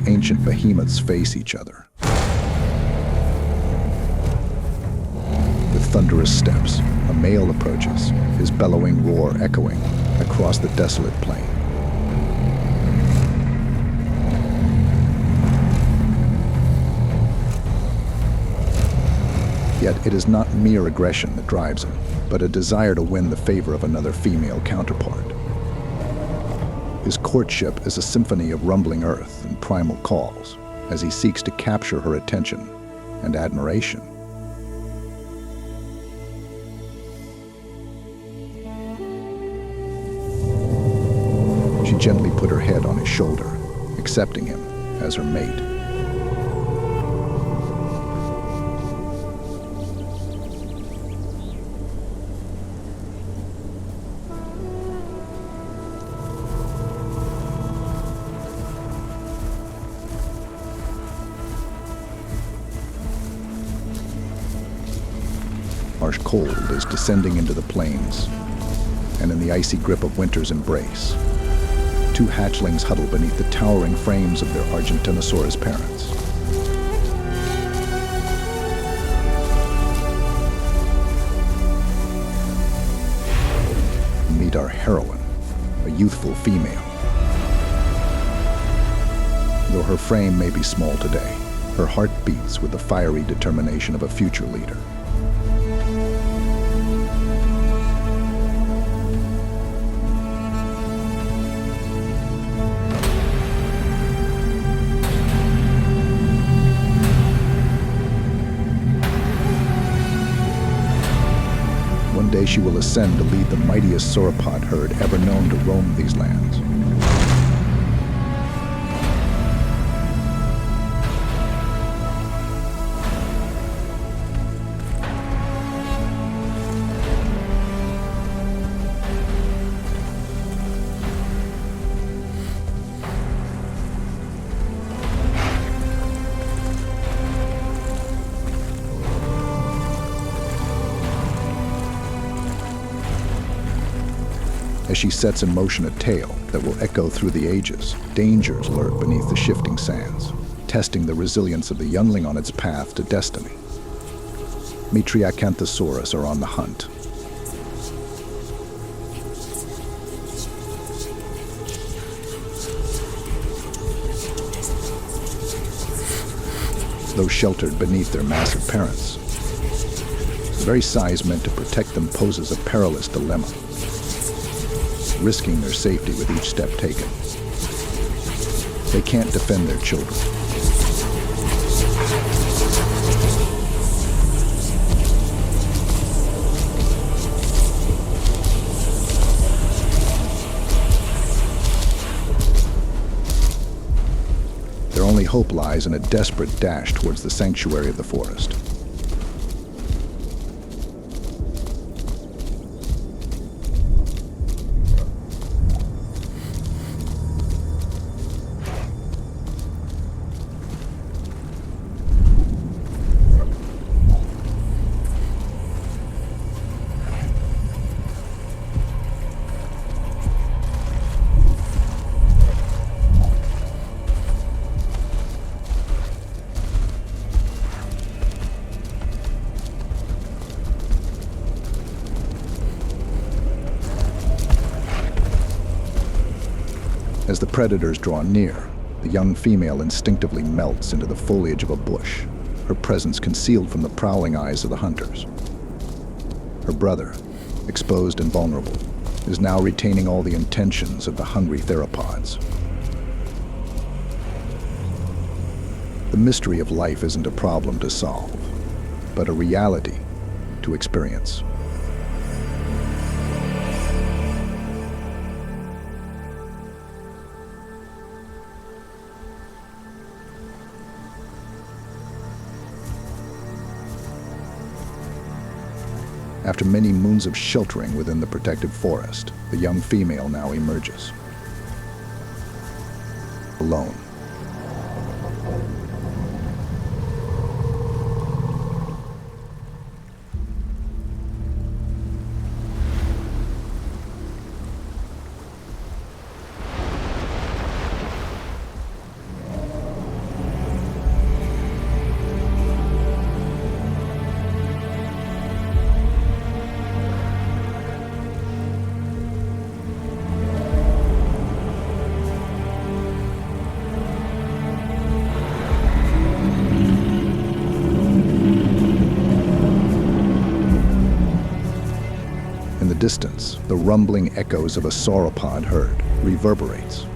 two ancient behemoths face each other. With thunderous steps, a male approaches, his bellowing roar echoing across the desolate plain. Yet it is not mere aggression that drives him, but a desire to win the favor of another female counterpart. His courtship is a symphony of rumbling earth and primal calls as he seeks to capture her attention and admiration. She gently put her head on his shoulder, accepting him as her mate. Harsh cold is descending into the plains, and in the icy grip of winter's embrace, two hatchlings huddle beneath the towering frames of their Argentinosaurus parents. Meet our heroine, a youthful female. Though her frame may be small today, her heart beats with the fiery determination of a future leader. One day she will ascend to lead the mightiest sauropod herd ever known to roam these lands. As she sets in motion a tale that will echo through the ages, dangers lurk beneath the shifting sands, testing the resilience of the youngling on its path to destiny. Acanthosaurus are on the hunt. Though sheltered beneath their massive parents, the very size meant to protect them poses a perilous dilemma, risking their safety with each step taken. They can't defend their children. Their only hope lies in a desperate dash towards the sanctuary of the forest. As the predators draw near, the young female instinctively melts into the foliage of a bush, her presence concealed from the prowling eyes of the hunters. Her brother, exposed and vulnerable, is now retaining all the intentions of the hungry theropods. The mystery of life isn't a problem to solve, but a reality to experience. After many moons of sheltering within the protected forest, the young female now emerges. Alone. the distance, the rumbling echoes of a sauropod herd reverberates.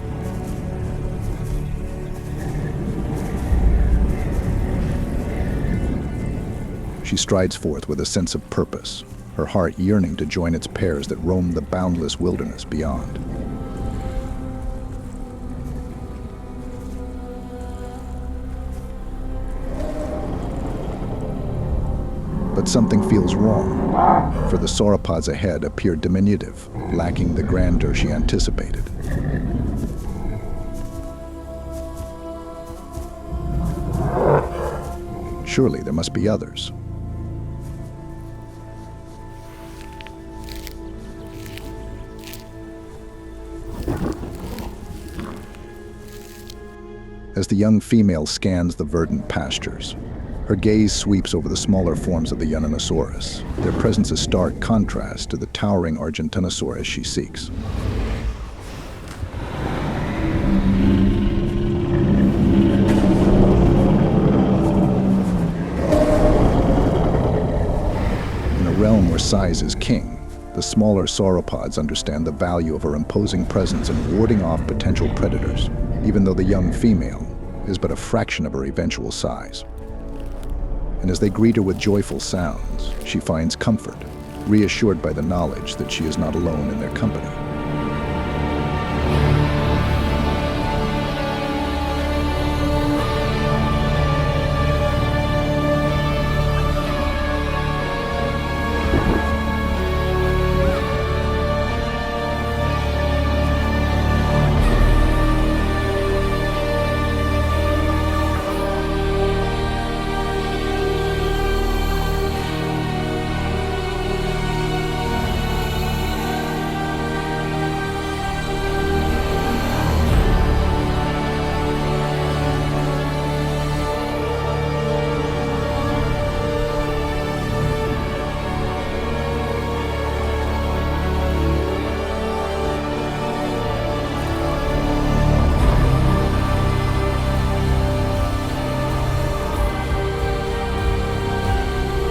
She strides forth with a sense of purpose, her heart yearning to join its pairs that roam the boundless wilderness beyond. But something feels wrong, for the sauropods ahead appear diminutive, lacking the grandeur she anticipated. Surely there must be others. As the young female scans the verdant pastures, her gaze sweeps over the smaller forms of the Dunosaurus, their presence a stark contrast to the towering Argentinosaurus she seeks. In a realm where size is king, the smaller sauropods understand the value of her imposing presence in warding off potential predators, even though the young female is but a fraction of her eventual size. And as they greet her with joyful sounds, she finds comfort, reassured by the knowledge that she is not alone in their company.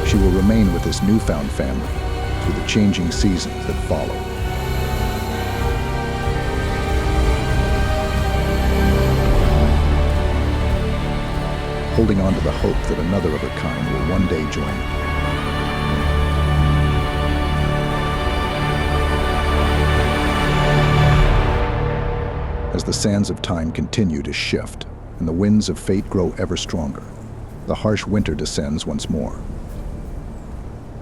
She will remain with this newfound family through the changing seasons that follow. Holding on to the hope that another of her kind will one day join them. As the sands of time continue to shift and the winds of fate grow ever stronger, the harsh winter descends once more.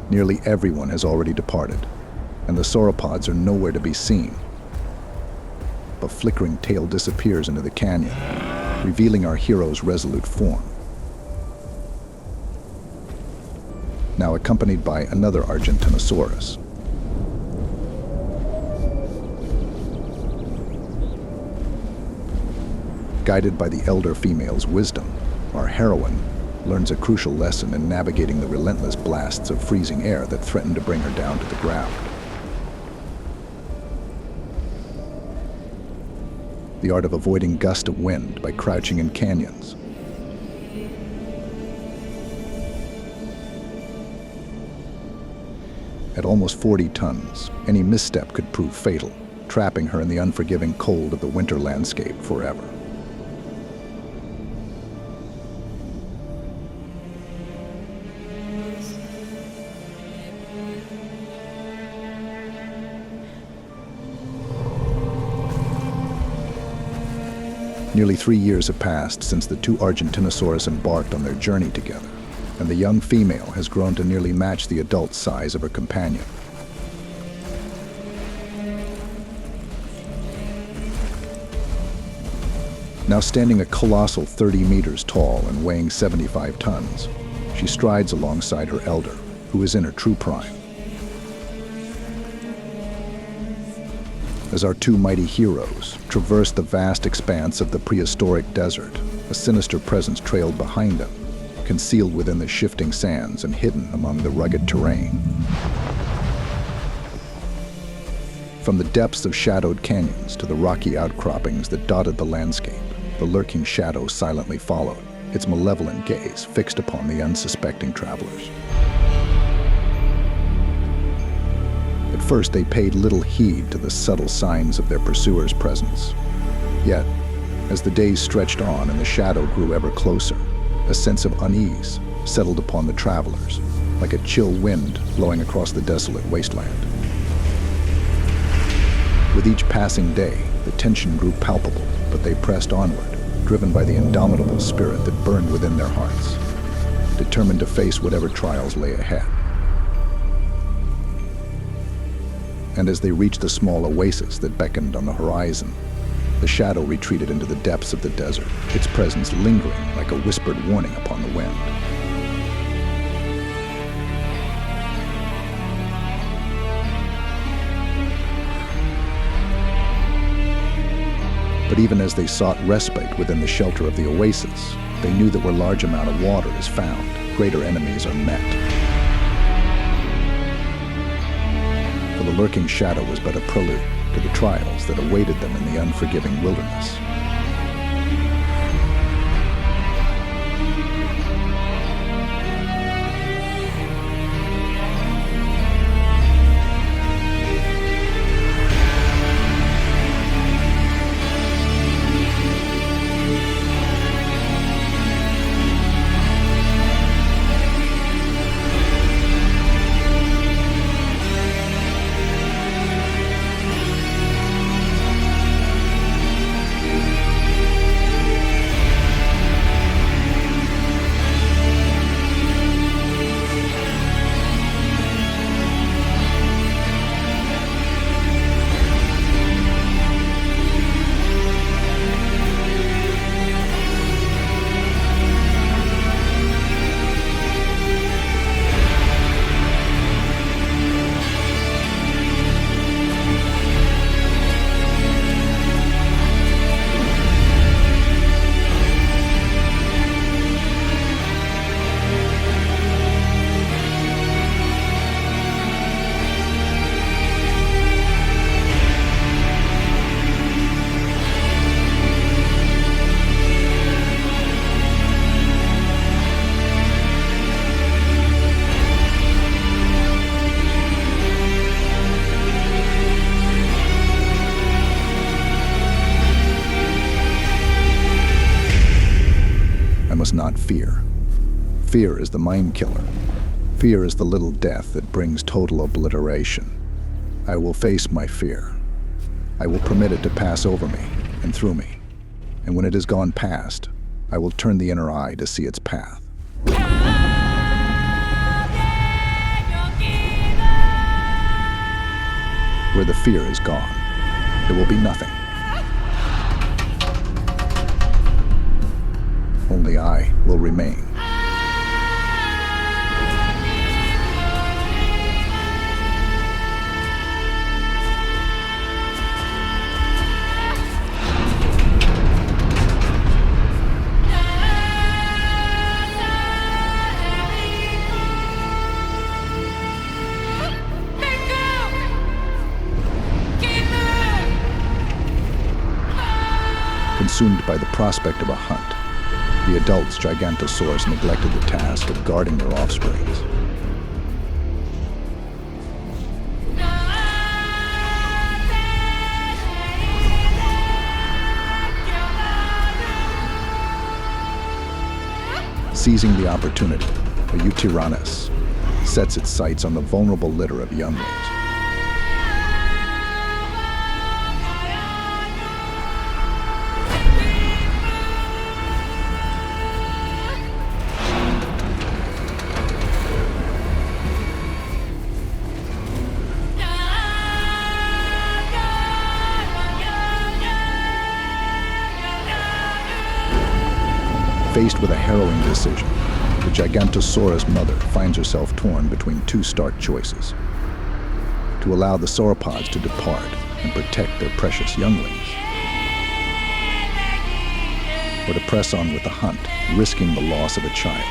Nearly everyone has already departed, and the sauropods are nowhere to be seen. A flickering tail disappears into the canyon, revealing our hero's resolute form. Now accompanied by another Argentinosaurus. Guided by the elder female's wisdom, our heroine learns a crucial lesson in navigating the relentless blasts of freezing air that threaten to bring her down to the ground. The art of avoiding gusts of wind by crouching in canyons. At almost 40 tons, any misstep could prove fatal, trapping her in the unforgiving cold of the winter landscape forever. Nearly 3 years have passed since the two Argentinosaurus embarked on their journey together, and the young female has grown to nearly match the adult size of her companion. Now standing a colossal 30 meters tall and weighing 75 tons, she strides alongside her elder, who is in her true prime. As our two mighty heroes traverse the vast expanse of the prehistoric desert, a sinister presence trailed behind them, concealed within the shifting sands and hidden among the rugged terrain. From the depths of shadowed canyons to the rocky outcroppings that dotted the landscape, the lurking shadow silently followed, its malevolent gaze fixed upon the unsuspecting travelers. At first, they paid little heed to the subtle signs of their pursuers' presence. Yet, as the days stretched on and the shadow grew ever closer, a sense of unease settled upon the travelers, like a chill wind blowing across the desolate wasteland. With each passing day, the tension grew palpable, but they pressed onward, driven by the indomitable spirit that burned within their hearts, determined to face whatever trials lay ahead. And as they reached the small oasis that beckoned on the horizon, the shadow retreated into the depths of the desert, its presence lingering like a whispered warning upon the wind. But even as they sought respite within the shelter of the oasis, they knew that where large amount of water is found, greater enemies are met. For the lurking shadow was but a prelude to the trials that awaited them in the unforgiving wilderness. Not fear. Fear is the mind killer. Fear is the little death that brings total obliteration. I will face my fear. I will permit it to pass over me and through me. And when it has gone past, I will turn the inner eye to see its path. Where the fear is gone, there will be nothing. Only I will remain. Consumed by the prospect of a hunt, the adults Gigantosaurus neglected the task of guarding their offsprings. Seizing the opportunity, a Tyrannus sets its sights on the vulnerable litter of younglings. Faced with a harrowing decision, the Gigantosaurus mother finds herself torn between two stark choices: to allow the sauropods to depart and protect their precious younglings, or to press on with the hunt, risking the loss of a child.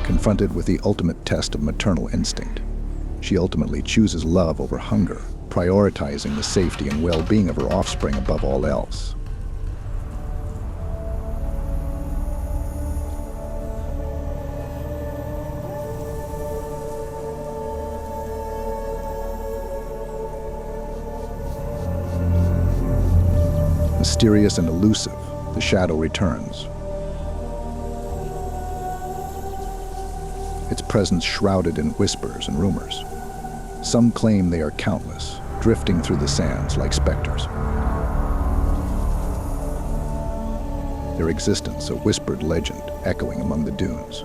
Confronted with the ultimate test of maternal instinct, she ultimately chooses love over hunger, prioritizing the safety and well-being of her offspring above all else. Mysterious and elusive, the shadow returns. Its presence shrouded in whispers and rumors. Some claim they are countless, drifting through the sands like specters. Their existence a whispered legend echoing among the dunes.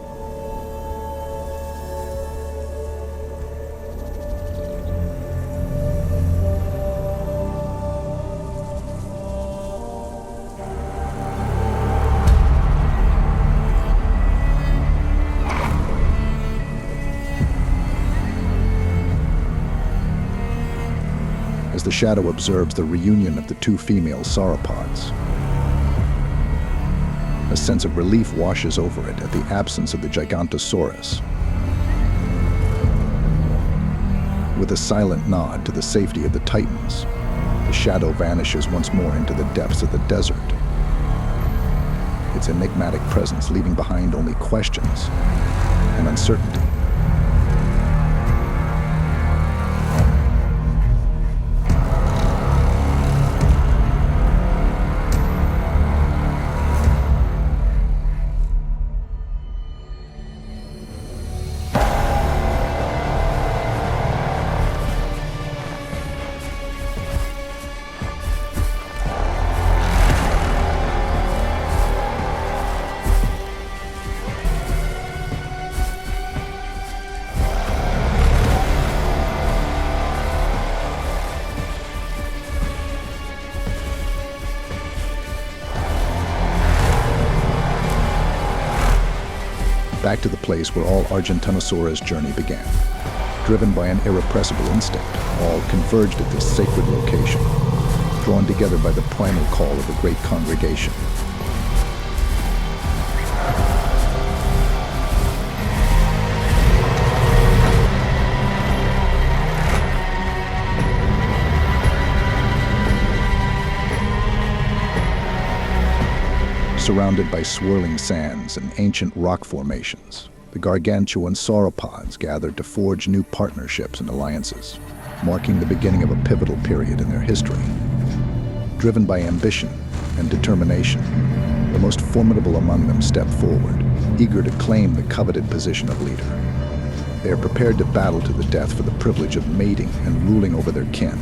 As the shadow observes the reunion of the two female sauropods, a sense of relief washes over it at the absence of the Gigantosaurus. With a silent nod to the safety of the Titans, the shadow vanishes once more into the depths of the desert, its enigmatic presence leaving behind only questions and uncertainty. Back to the place where all Argentinosaurus' journey began. Driven by an irrepressible instinct, all converged at this sacred location, drawn together by the primal call of a great congregation. Surrounded by swirling sands and ancient rock formations, the gargantuan sauropods gathered to forge new partnerships and alliances, marking the beginning of a pivotal period in their history. Driven by ambition and determination, the most formidable among them stepped forward, eager to claim the coveted position of leader. They are prepared to battle to the death for the privilege of mating and ruling over their kin.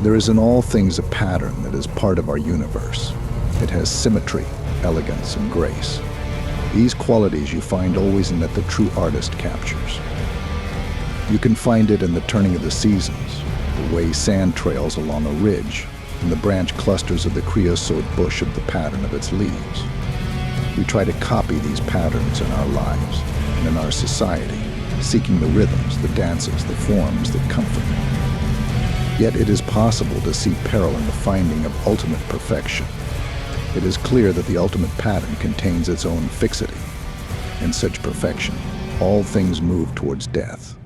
There is in all things a pattern that is part of our universe. It has symmetry, elegance, and grace. These qualities you find always in that the true artist captures. You can find it in the turning of the seasons, the way sand trails along a ridge, and the branch clusters of the creosote bush of the pattern of its leaves. We try to copy these patterns in our lives and in our society, seeking the rhythms, the dances, the forms that comfort. Yet it is possible to see peril in the finding of ultimate perfection. It is clear that the ultimate pattern contains its own fixity. In such perfection, all things move towards death.